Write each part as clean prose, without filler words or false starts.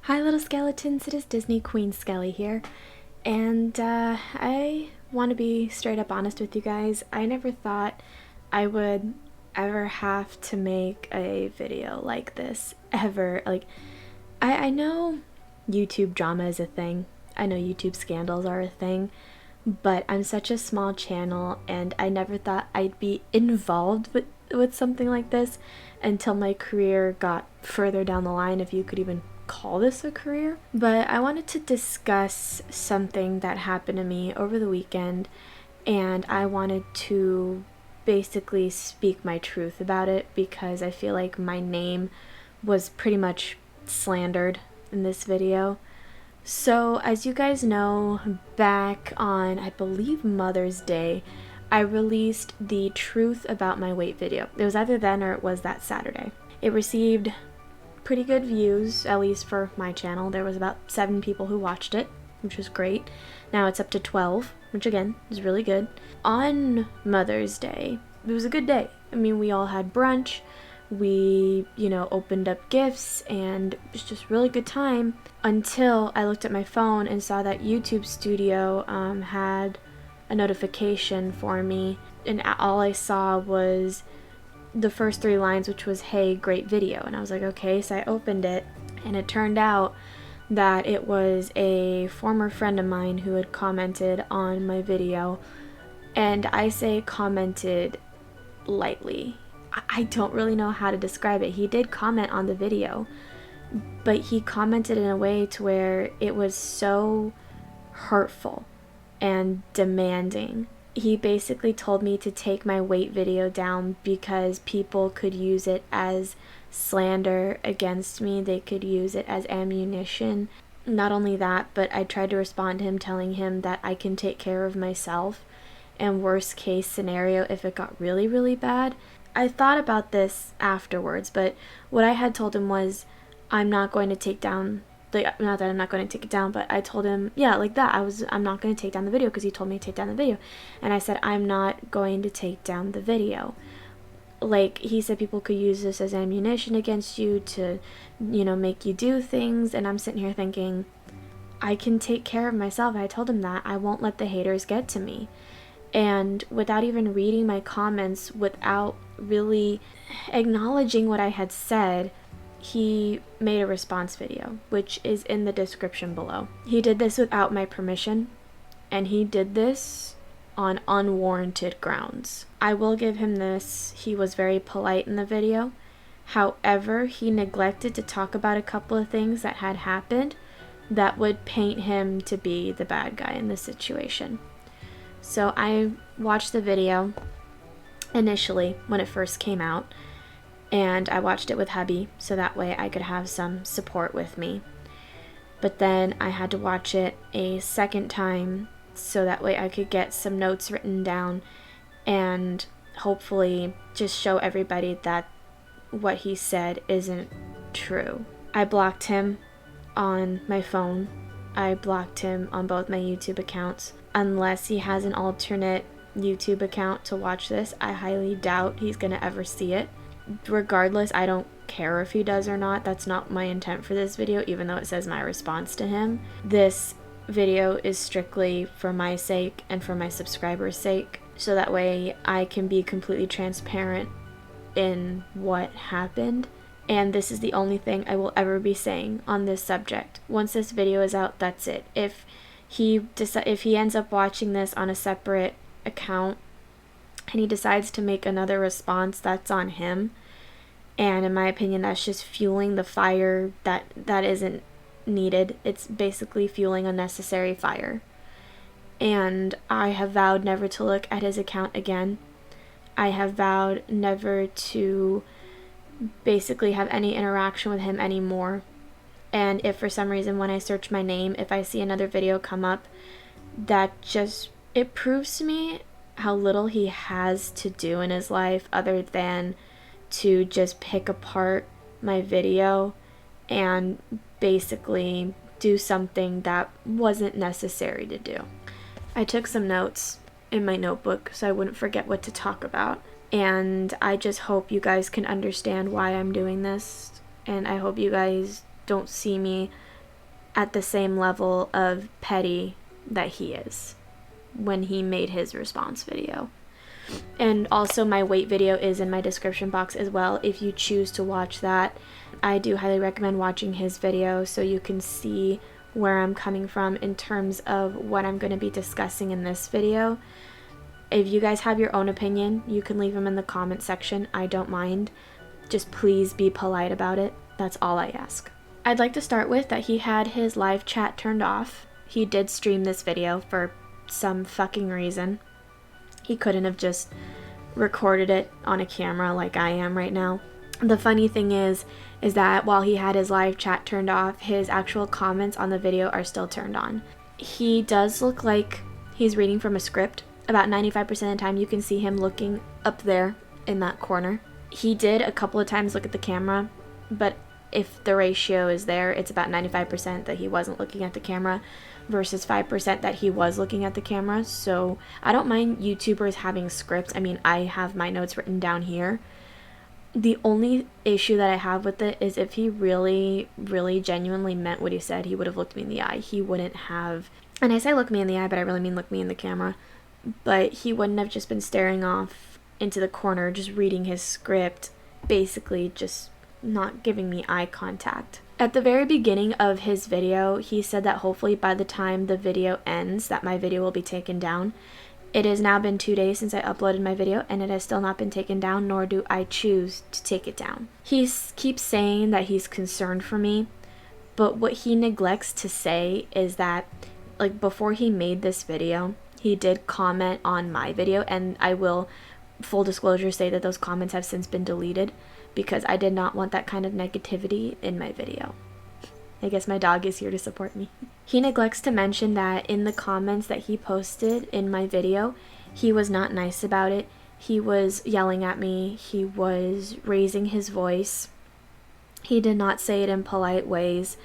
Hi little skeletons, it is Disney Queen Skelly here, and I want to be straight up honest with you guys. I never thought I would ever have to make a video like this, ever. I know YouTube drama is a thing, I know YouTube scandals are a thing, but I'm such a small channel and I never thought I'd be involved with something like this until my career got further down the line, if you could even call this a career. But I wanted to discuss something that happened to me over the weekend, and I wanted to basically speak my truth about it because I feel like my name was pretty much slandered in this video. So, as you guys know, back on, I believe, Mother's Day, I released the truth about my weight video. It was either then or it was that Saturday. It received pretty good views, at least for my channel. There was about 7 people who watched it, which was great. Now it's up to 12, which again is really good. On Mother's Day, it was a good day. I mean, we all had brunch. We, opened up gifts, and it was just really good time until I looked at my phone and saw that YouTube Studio had a notification for me, and all I saw was the first 3 lines, which was, "Hey, great video." And I was like, okay. So I opened it, and it turned out that it was a former friend of mine who had commented on my video. And I say commented lightly. I don't really know how to describe it. He did comment on the video, but he commented in a way to where it was so hurtful and demanding. He basically told me to take my weight video down because people could use it as slander against me. They could use it as ammunition. Not only that, but I tried to respond to him telling him that I can take care of myself, and worst case scenario, if it got really, really bad. I thought about this afterwards, but what I had told him was, I'm not going to take down, not that I'm not going to take it down, but I told him, yeah, like that, I'm not going to take down the video because he told me to take down the video. And I said, I'm not going to take down the video. Like, he said people could use this as ammunition against you to, make you do things. And I'm sitting here thinking, I can take care of myself. I told him that. I won't let the haters get to me. And without even reading my comments, without really acknowledging what I had said, he made a response video, which is in the description below. He did this without my permission, and he did this on unwarranted grounds. I will give him this. He was very polite in the video. However, he neglected to talk about a couple of things that had happened that would paint him to be the bad guy in this situation. So I watched the video initially when it first came out, and I watched it with hubby so that way I could have some support with me. But then I had to watch it a second time so that way I could get some notes written down and hopefully just show everybody that what he said isn't true. I blocked him on my phone. I blocked him on both my YouTube accounts. Unless he has an alternate YouTube account to watch this, I highly doubt he's gonna ever see it. Regardless, I don't care if he does or not. That's not my intent for this video, even though it says my response to him. This video is strictly for my sake and for my subscribers' sake, so that way I can be completely transparent in what happened. And this is the only thing I will ever be saying on this subject. Once this video is out, that's it. If he ends up watching this on a separate account and he decides to make another response, that's on him. And in my opinion, that's just fueling the fire that isn't needed. It's basically fueling unnecessary fire. And I have vowed never to look at his account again. I have vowed never to basically have any interaction with him anymore. And if for some reason when I search my name, if I see another video come up, it proves to me how little he has to do in his life other than to just pick apart my video and basically do something that wasn't necessary to do. I took some notes in my notebook so I wouldn't forget what to talk about. And I just hope you guys can understand why I'm doing this. And I hope you guys don't see me at the same level of petty that he is when he made his response video. And also my weight video is in my description box as well if you choose to watch that. I do highly recommend watching his video so you can see where I'm coming from in terms of what I'm going to be discussing in this video. If you guys have your own opinion, you can leave them in the comment section. I don't mind. Just please be polite about it. That's all I ask. I'd like to start with that he had his live chat turned off. He did stream this video for some fucking reason. He couldn't have just recorded it on a camera like I am right now. The funny thing is that while he had his live chat turned off, his actual comments on the video are still turned on. He does look like he's reading from a script. About 95% of the time you can see him looking up there in that corner. He did a couple of times look at the camera, but if the ratio is there, it's about 95% that he wasn't looking at the camera versus 5% that he was looking at the camera. So I don't mind YouTubers having scripts. I mean, I have my notes written down here. The only issue that I have with it is if he really, really genuinely meant what he said, he would have looked me in the eye. He wouldn't have, and I say look me in the eye, but I really mean look me in the camera. But he wouldn't have just been staring off into the corner, just reading his script, basically just not giving me eye contact. At the very beginning of his video, he said that hopefully by the time the video ends, that my video will be taken down. It has now been 2 days since I uploaded my video, and it has still not been taken down, nor do I choose to take it down. He keeps saying that he's concerned for me, but what he neglects to say is that, like, before he made this video, he did comment on my video, and I will, full disclosure, say that those comments have since been deleted because I did not want that kind of negativity in my video. I guess my dog is here to support me. He neglects to mention that in the comments that he posted in my video, he was not nice about it. He was yelling at me. He was raising his voice. He did not say it in polite ways.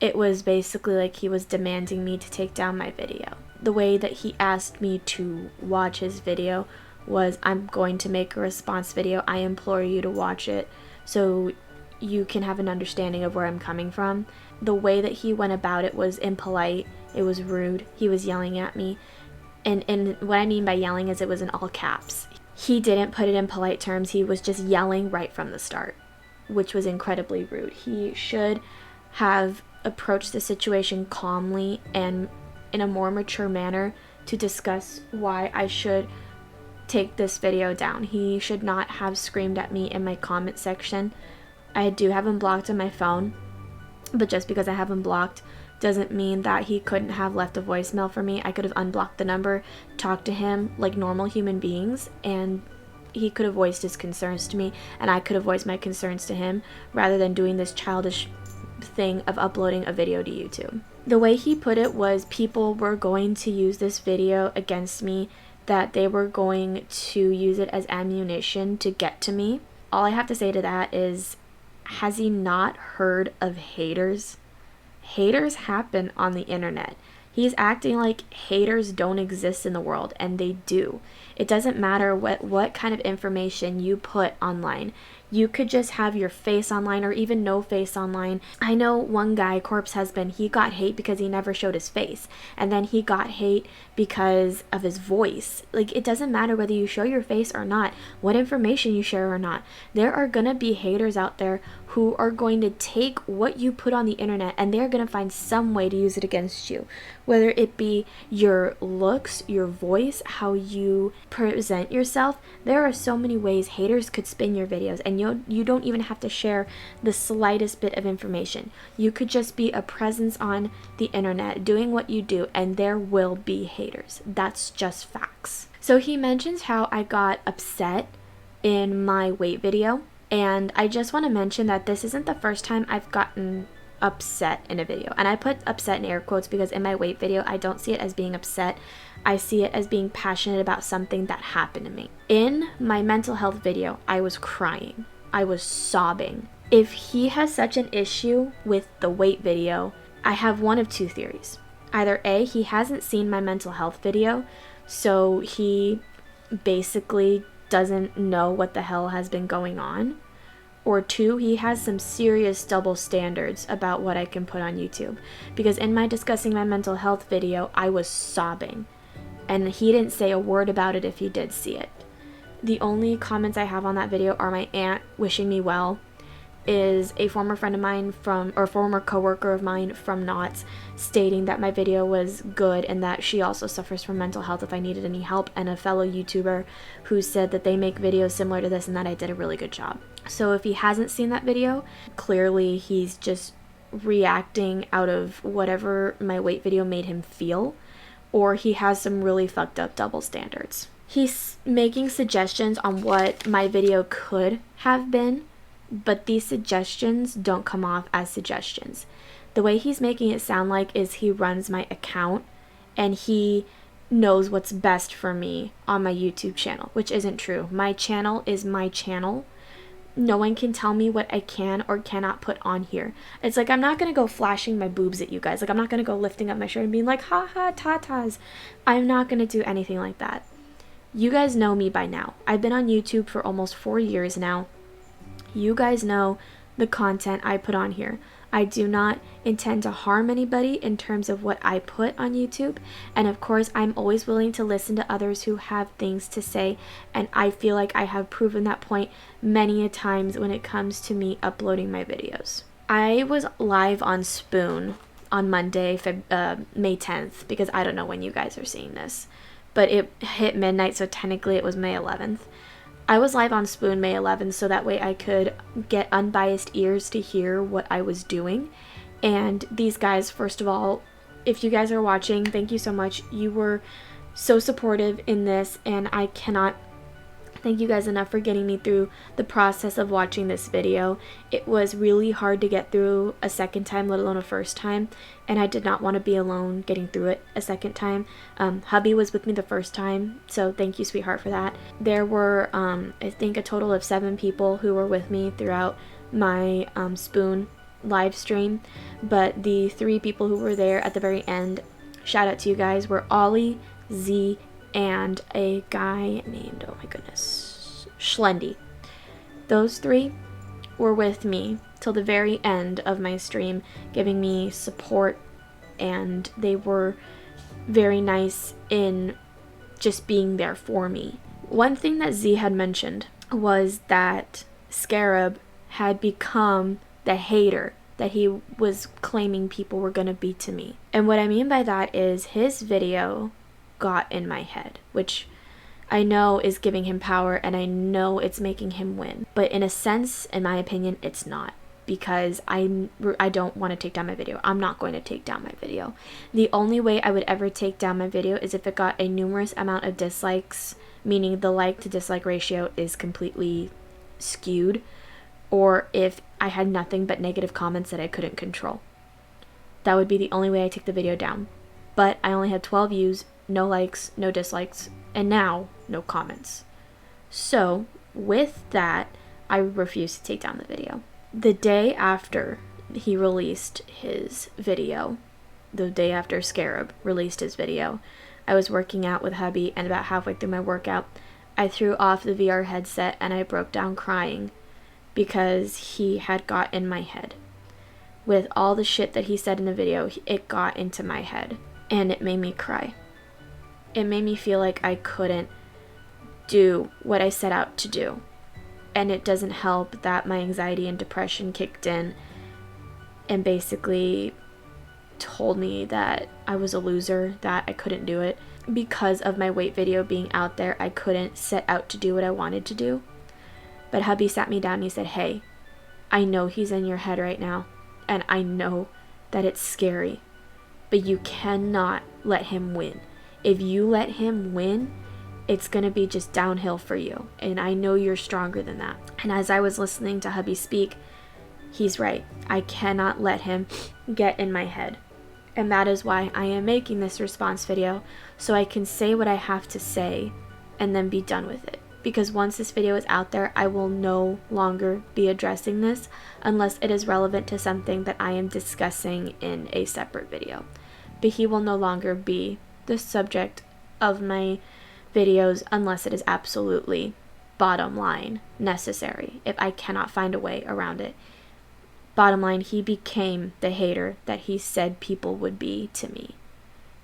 It was basically like he was demanding me to take down my video. The way that he asked me to watch his video was, I'm going to make a response video. I implore you to watch it so you can have an understanding of where I'm coming from. The way that he went about it was impolite. It was rude. He was yelling at me. And what I mean by yelling is it was in all caps. He didn't put it in polite terms. He was just yelling right from the start, which was incredibly rude. He should have approached the situation calmly and in a more mature manner to discuss why I should take this video down. He should not have screamed at me in my comment section. I do have him blocked on my phone, but just because I have him blocked doesn't mean that he couldn't have left a voicemail for me. I could have unblocked the number, talked to him like normal human beings, and he could have voiced his concerns to me, and I could have voiced my concerns to him, rather than doing this childish thing of uploading a video to YouTube. The way he put it was people were going to use this video against me, that they were going to use it as ammunition to get to me. All I have to say to that is, has he not heard of haters? Haters happen on the internet. He's acting like haters don't exist in the world, and they do. It doesn't matter what kind of information you put online. You could just have your face online or even no face online. I know one guy, Corpse Husband, he got hate because he never showed his face. And then he got hate because of his voice. Like, it doesn't matter whether you show your face or not, what information you share or not. There are gonna be haters out there who are going to take what you put on the internet and they're gonna find some way to use it against you. Whether it be your looks, your voice, how you present yourself, there are so many ways haters could spin your videos, and you don't even have to share the slightest bit of information. You could just be a presence on the internet doing what you do, and there will be haters. That's just facts. So he mentions how I got upset in my weight video, and I just want to mention that this isn't the first time I've gotten upset in a video. And I put upset in air quotes because in my weight video, I don't see it as being upset. I see it as being passionate about something that happened to me. In my mental health video, I was crying. I was sobbing. If he has such an issue with the weight video, I have one of two theories. Either A, he hasn't seen my mental health video, so he basically doesn't know what the hell has been going on, or two, he has some serious double standards about what I can put on YouTube. Because in my discussing my mental health video, I was sobbing. And he didn't say a word about it if he did see it. The only comments I have on that video are my aunt wishing me well, is a former friend of mine or former coworker of mine from Knott's stating that my video was good and that she also suffers from mental health if I needed any help, and a fellow YouTuber who said that they make videos similar to this and that I did a really good job. So if he hasn't seen that video, clearly he's just reacting out of whatever my weight video made him feel, or he has some really fucked up double standards. He's making suggestions on what my video could have been, but these suggestions don't come off as suggestions. The way he's making it sound like is he runs my account and he knows what's best for me on my YouTube channel, which isn't true. My channel is my channel. No one can tell me what I can or cannot put on here. It's like, I'm not going to go flashing my boobs at you guys. Like, I'm not going to go lifting up my shirt and being like, ha ha, tatas. I'm not going to do anything like that. You guys know me by now. I've been on YouTube for almost 4 years now. You guys know the content I put on here. I do not intend to harm anybody in terms of what I put on YouTube. And of course, I'm always willing to listen to others who have things to say. And I feel like I have proven that point many a times when it comes to me uploading my videos. I was live on Spoon on Monday, May 10th, because I don't know when you guys are seeing this. But it hit midnight, so technically it was May 11th. I was live on Spoon May 11th so that way I could get unbiased ears to hear what I was doing. And these guys, first of all, if you guys are watching, thank you so much. You were so supportive in this, and I cannot thank you guys enough for getting me through the process of watching this video. It was really hard to get through a second time, let alone a first time, and I did not want to be alone getting through it a second time. Hubby was with me the first time, so thank you, sweetheart, for that. There were, I think, a total of 7 people who were with me throughout my Spoon live stream, but the 3 people who were there at the very end, shout out to you guys, were Ollie, Z, and a guy named, oh my goodness, Schlendy. Those 3 were with me till the very end of my stream, giving me support, and they were very nice in just being there for me. One thing that Z had mentioned was that Scarab had become the hater that he was claiming people were going to be to me. And what I mean by that is his video got in my head, which I know is giving him power, and I know it's making him win. But in a sense, in my opinion, it's not, because I don't want to take down my video. I'm not going to take down my video. The only way I would ever take down my video is if it got a numerous amount of dislikes, meaning the like to dislike ratio is completely skewed, or if I had nothing but negative comments that I couldn't control. That would be the only way I take the video down. But I only had 12 views, no likes, no dislikes, and now no comments. So with that, I refused to take down the video. The day after he released his video, the day after Scarab released his video, I was working out with hubby, and about halfway through my workout, I threw off the VR headset and I broke down crying because he had got in my head. With all the shit that he said in the video, it got into my head, and it made me cry. It made me feel like I couldn't do what I set out to do. And it doesn't help that my anxiety and depression kicked in and basically told me that I was a loser, that I couldn't do it. Because of my weight video being out there, I couldn't set out to do what I wanted to do. But hubby sat me down and he said, hey, I know he's in your head right now, and I know that it's scary, but you cannot let him win. If you let him win, it's going to be just downhill for you. And I know you're stronger than that. And as I was listening to hubby speak, he's right. I cannot let him get in my head. And that is why I am making this response video, so I can say what I have to say and then be done with it. Because once this video is out there, I will no longer be addressing this unless it is relevant to something that I am discussing in a separate video. But he will no longer be the subject of my videos unless it is absolutely bottom line, necessary if I cannot find a way around it. Bottom line, he became the hater that he said people would be to me.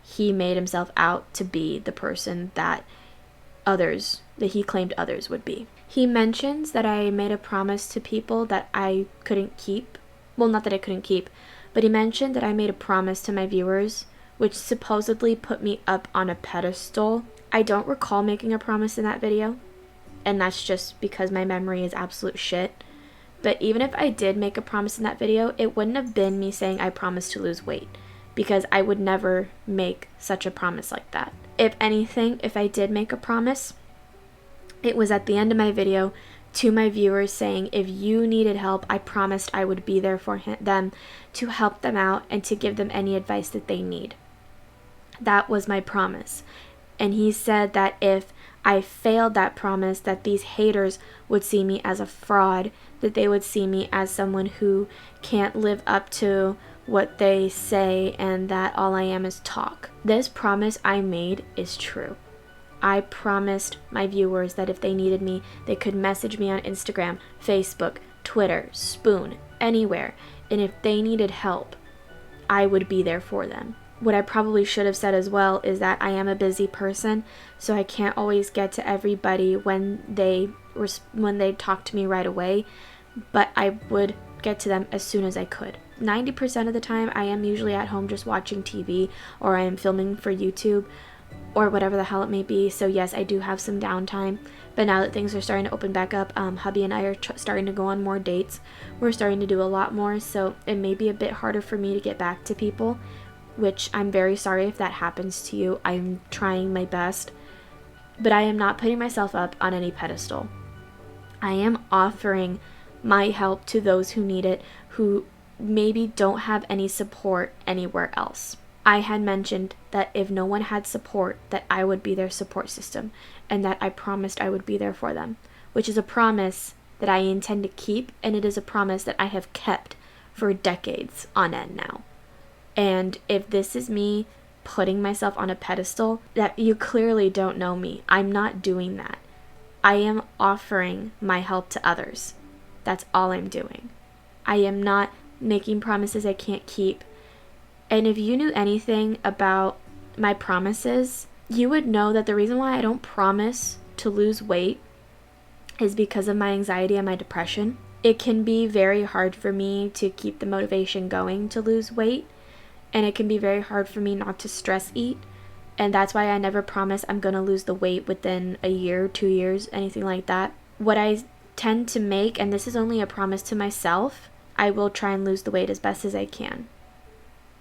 He made himself out to be the person that he claimed others would be. He mentions that I made a promise to people that I couldn't keep. Well, not that I couldn't keep, but he mentioned that I made a promise to my viewers, which supposedly put me up on a pedestal. I don't recall making a promise in that video, and that's just because my memory is absolute shit. But even if I did make a promise in that video, it wouldn't have been me saying I promised to lose weight, because I would never make such a promise like that. If anything, if I did make a promise, it was at the end of my video to my viewers saying, if you needed help, I promised I would be there for them to help them out and to give them any advice that they need. That was my promise. And he said that if I failed that promise, that these haters would see me as a fraud, that they would see me as someone who can't live up to what they say, and that all I am is talk. This promise I made is true. I promised my viewers that if they needed me, they could message me on Instagram, Facebook, Twitter, Spoon, anywhere. And if they needed help, I would be there for them. What I probably should have said as well is that I am a busy person, so I can't always get to everybody when they talk to me right away, but I would get to them as soon as I could. 90% of the time, I am usually at home just watching TV, or I am filming for YouTube, or whatever the hell it may be. So yes, I do have some downtime, but now that things are starting to open back up, hubby and I are starting to go on more dates. We're starting to do a lot more, so it may be a bit harder for me to get back to people, which I'm very sorry if that happens to you. I'm trying my best, but I am not putting myself up on any pedestal. I am offering my help to those who need it, who maybe don't have any support anywhere else. I had mentioned that if no one had support, that I would be their support system, and that I promised I would be there for them, which is a promise that I intend to keep, and it is a promise that I have kept for decades on end now. And if this is me putting myself on a pedestal, that you clearly don't know me. I'm not doing that. I am offering my help to others. That's all I'm doing. I am not making promises I can't keep. And if you knew anything about my promises, you would know that the reason why I don't promise to lose weight is because of my anxiety and my depression. It can be very hard for me to keep the motivation going to lose weight, and it can be very hard for me not to stress eat. And that's why I never promise I'm going to lose the weight within a year, 2 years, anything like that. What I tend to make, and this is only a promise to myself, I will try and lose the weight as best as I can.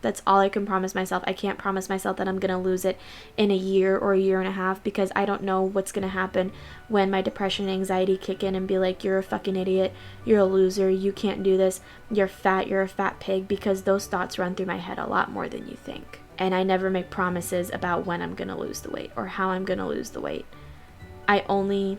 That's all I can promise myself. I can't promise myself that I'm going to lose it in a year or a year and a half, because I don't know what's going to happen when my depression and anxiety kick in and be like, you're a fucking idiot, you're a loser, you can't do this, you're fat, you're a fat pig, because those thoughts run through my head a lot more than you think. And I never make promises about when I'm going to lose the weight or how I'm going to lose the weight. I only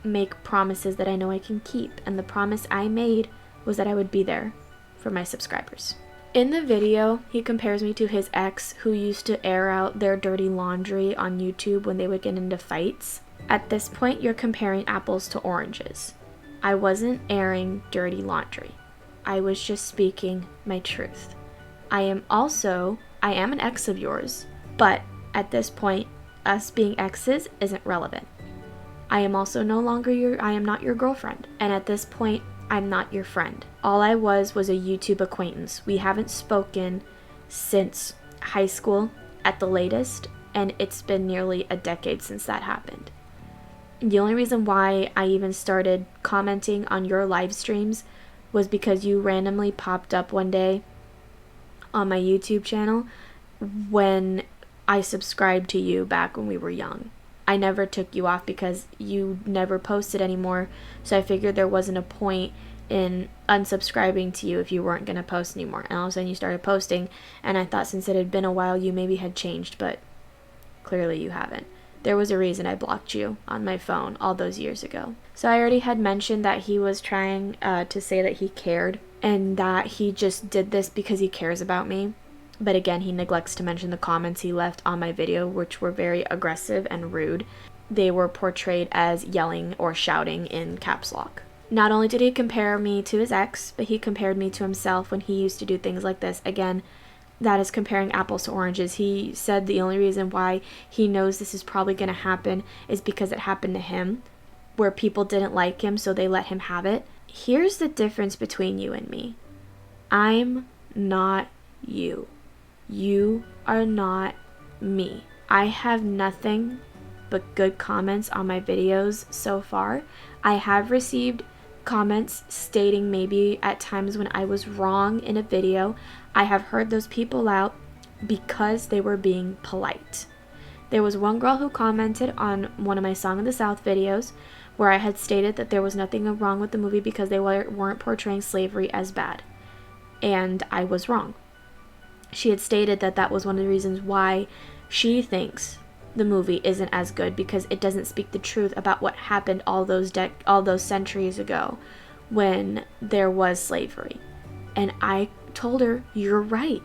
make promises that I know I can keep, and the promise I made was that I would be there for my subscribers. In the video, he compares me to his ex, who used to air out their dirty laundry on YouTube when they would get into fights. At this point, you're comparing apples to oranges. I wasn't airing dirty laundry. I was just speaking my truth. I am an ex of yours, but at this point, us being exes isn't relevant. I am also I am not your girlfriend, and at this point, I'm not your friend. All I was a YouTube acquaintance. We haven't spoken since high school at the latest, and it's been nearly a decade since that happened. The only reason why I even started commenting on your live streams was because you randomly popped up one day on my YouTube channel when I subscribed to you back when we were young. I never took you off because you never posted anymore, so I figured there wasn't a point in unsubscribing to you if you weren't going to post anymore. And all of a sudden you started posting, and I thought since it had been a while you maybe had changed, but clearly you haven't. There was a reason I blocked you on my phone all those years ago. So I already had mentioned that he was trying to say that he cared, and that he just did this because he cares about me. But again, he neglects to mention the comments he left on my video, which were very aggressive and rude. they were portrayed as yelling or shouting in caps lock. Not only did he compare me to his ex, but he compared me to himself when he used to do things like this. Again, that is comparing apples to oranges. He said the only reason why he knows this is probably going to happen is because it happened to him, where people didn't like him, so they let him have it. Here's the difference between you and me. I'm not you. You are not me. I have nothing but good comments on my videos so far. I have received comments stating maybe at times when I was wrong in a video. I have heard those people out because they were being polite. There was one girl who commented on one of my Song of the South videos where I had stated that there was nothing wrong with the movie because they weren't portraying slavery as bad. And I was wrong. She had stated that that was one of the reasons why she thinks the movie isn't as good, because it doesn't speak the truth about what happened all those centuries ago when there was slavery. And I told her, you're right.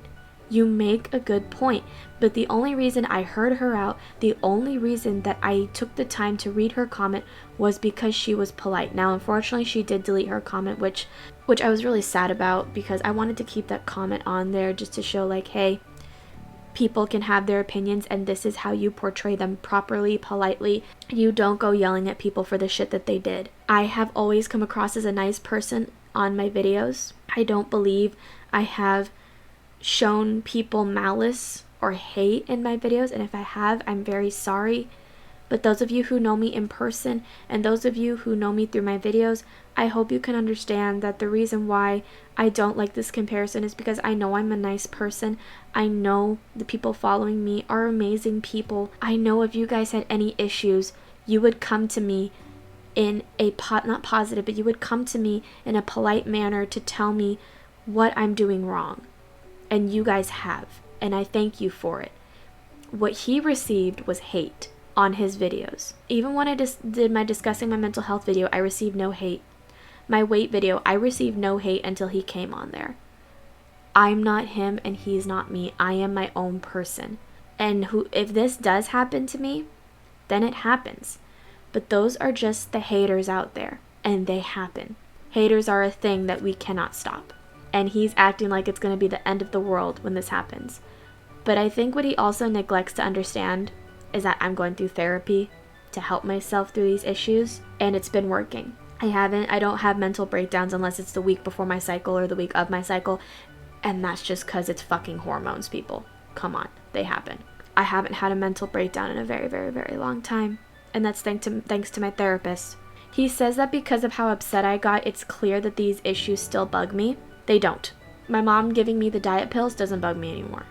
You make a good point. But the only reason I heard her out, the only reason that I took the time to read her comment was because she was polite. Now, unfortunately, she did delete her comment, which I was really sad about, because I wanted to keep that comment on there just to show like, hey, people can have their opinions and this is how you portray them properly, politely. You don't go yelling at people for the shit that they did. I have always come across as a nice person on my videos. I don't believe I have shown people malice or hate in my videos, and if I have, I'm very sorry. But those of you who know me in person and those of you who know me through my videos, I hope you can understand that the reason why I don't like this comparison is because I know I'm a nice person. I know the people following me are amazing people. I know if you guys had any issues, you would come to me in a not positive, but you would come to me in a polite manner to tell me what I'm doing wrong. And you guys have, and I thank you for it. What he received was hate on his videos. Even when I did my discussing my mental health video, I received no hate. My weight video, I received no hate until he came on there. I'm not him and he's not me. I am my own person. And if this does happen to me, then it happens. But those are just the haters out there, and they happen. Haters are a thing that we cannot stop. And he's acting like it's going to be the end of the world when this happens. But I think what he also neglects to understand is that I'm going through therapy to help myself through these issues, and it's been working. I don't have mental breakdowns unless it's the week before my cycle or the week of my cycle, and that's just because it's fucking hormones, people. Come on, they happen. I haven't had a mental breakdown in a very, very, very long time, and that's thanks to my therapist. He says that because of how upset I got, it's clear that these issues still bug me. They don't. My mom giving me the diet pills doesn't bug me anymore.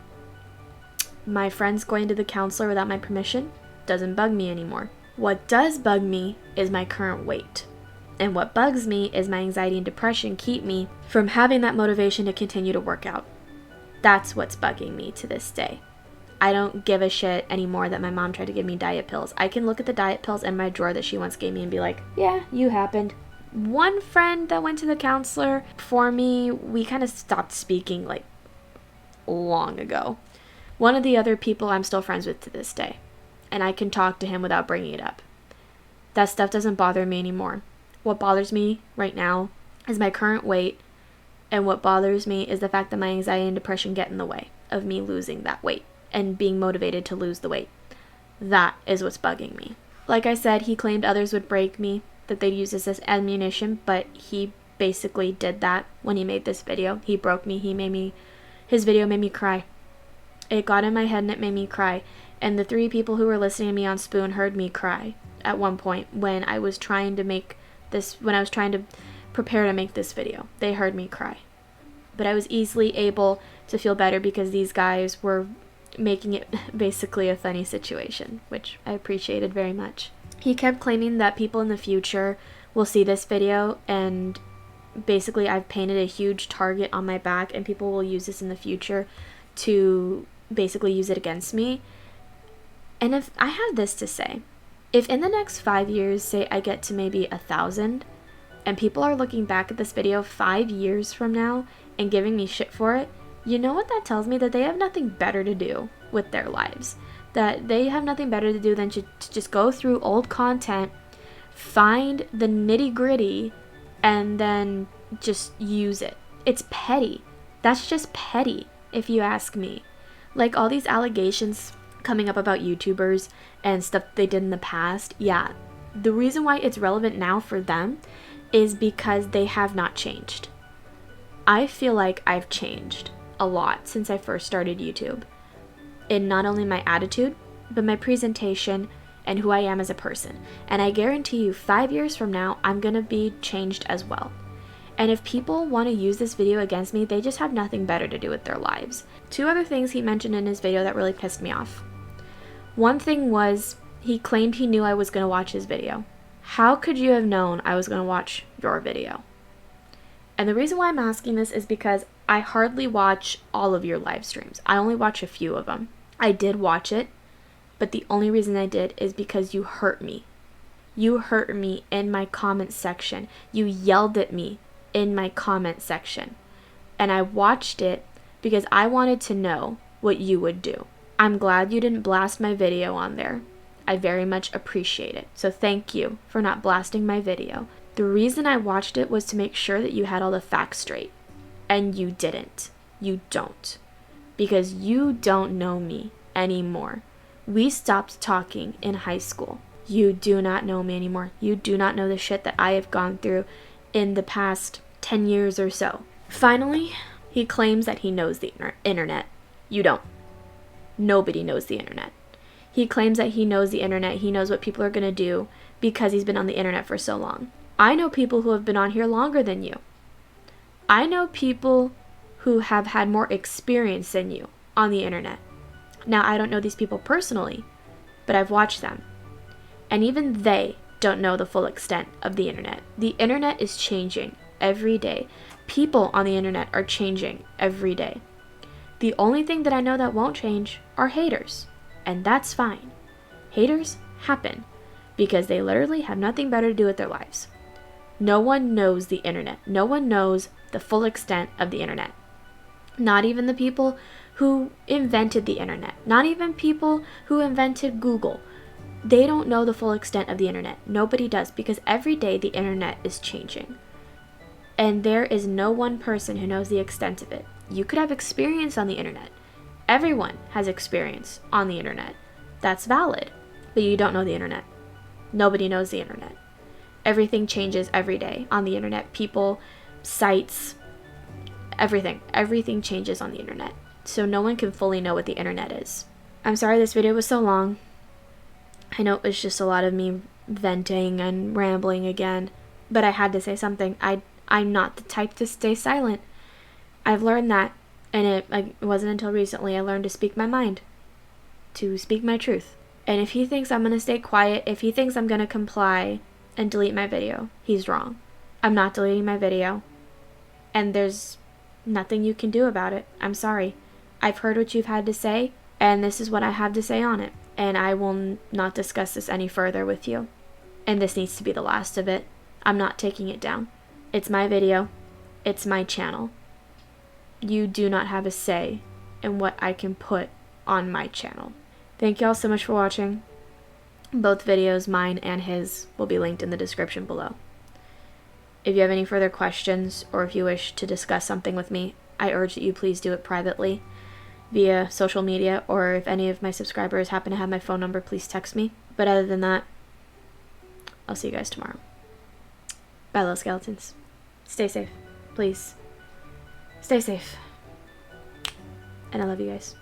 My friends going to the counselor without my permission doesn't bug me anymore. What does bug me is my current weight. And what bugs me is my anxiety and depression keep me from having that motivation to continue to work out. That's what's bugging me to this day. I don't give a shit anymore that my mom tried to give me diet pills. I can look at the diet pills in my drawer that she once gave me and be like, yeah, you happened. One friend that went to the counselor for me, we kind of stopped speaking like long ago. One of the other people I'm still friends with to this day, and I can talk to him without bringing it up. That stuff doesn't bother me anymore. What bothers me right now is my current weight, and what bothers me is the fact that my anxiety and depression get in the way of me losing that weight and being motivated to lose the weight. That is what's bugging me. Like I said, he claimed others would break me, that they'd use this as ammunition, but he basically did that when he made this video. He broke me. His video made me cry. It got in my head and it made me cry. And the 3 people who were listening to me on Spoon heard me cry at one point when I was trying to prepare to make this video. They heard me cry. But I was easily able to feel better because these guys were making it basically a funny situation, which I appreciated very much. He kept claiming that people in the future will see this video, and basically I've painted a huge target on my back and people will use this in the future to basically use it against me. And if I have this to say, if in the next 5 years, say I get to maybe 1,000, and people are looking back at this video 5 years from now and giving me shit for it, you know what that tells me? That they have nothing better to do with their lives. that they have nothing better to do than to just go through old content, find the nitty gritty, and then just use it. It's petty. That's just petty, if you ask me. Like all these allegations coming up about YouTubers and stuff they did in the past, yeah, the reason why it's relevant now for them is because they have not changed. I feel like I've changed a lot since I first started YouTube, in not only my attitude, but my presentation and who I am as a person. And I guarantee you 5 years from now, I'm gonna be changed as well. And if people want to use this video against me, they just have nothing better to do with their lives. 2 other things he mentioned in his video that really pissed me off. One thing was, he claimed he knew I was going to watch his video. How could you have known I was going to watch your video? And the reason why I'm asking this is because I hardly watch all of your live streams. I only watch a few of them. I did watch it, but the only reason I did is because you hurt me. You hurt me in my comment section. You yelled at me in my comment section. And I watched it because I wanted to know what you would do. I'm glad you didn't blast my video on there. I very much appreciate it. So thank you for not blasting my video. The reason I watched it was to make sure that you had all the facts straight. And you didn't. You don't. Because you don't know me anymore. We stopped talking in high school. You do not know me anymore. You do not know the shit that I have gone through in the past 10 years or so. Finally, he claims that he knows the internet. You don't. Nobody knows the internet. He claims that he knows the internet. He knows what people are going to do because he's been on the internet for so long. I know people who have been on here longer than you. I know people who have had more experience than you on the internet. Now, I don't know these people personally, but I've watched them. And even they don't know the full extent of the internet. The internet is changing every day. People on the internet are changing every day. The only thing that I know that won't change are haters. And that's fine. Haters happen because they literally have nothing better to do with their lives. No one knows the internet. No one knows the full extent of the internet. Not even the people who invented the internet. Not even people who invented Google. They don't know the full extent of the internet. Nobody does, because every day the internet is changing. And there is no one person who knows the extent of it. You could have experience on the internet. Everyone has experience on the internet. That's valid. But you don't know the internet. Nobody knows the internet. Everything changes every day on the internet. People, sites, everything. Everything changes on the internet. So no one can fully know what the internet is. I'm sorry this video was so long. I know it was just a lot of me venting and rambling again, but I had to say something. I'm not the type to stay silent. I've learned that, and it wasn't until recently I learned to speak my mind, to speak my truth. And if he thinks I'm going to stay quiet, if he thinks I'm going to comply and delete my video, he's wrong. I'm not deleting my video, and there's nothing you can do about it. I'm sorry. I've heard what you've had to say, and this is what I have to say on it. And I will not discuss this any further with you. And this needs to be the last of it. I'm not taking it down. It's my video. It's my channel. You do not have a say in what I can put on my channel. Thank you all so much for watching. Both videos, mine and his, will be linked in the description below. If you have any further questions, or if you wish to discuss something with me, I urge that you please do it privately via social media, or if any of my subscribers happen to have my phone number, please text me. But other than that, I'll see you guys tomorrow. Bye, little skeletons. Stay safe, please. Stay safe. And I love you guys.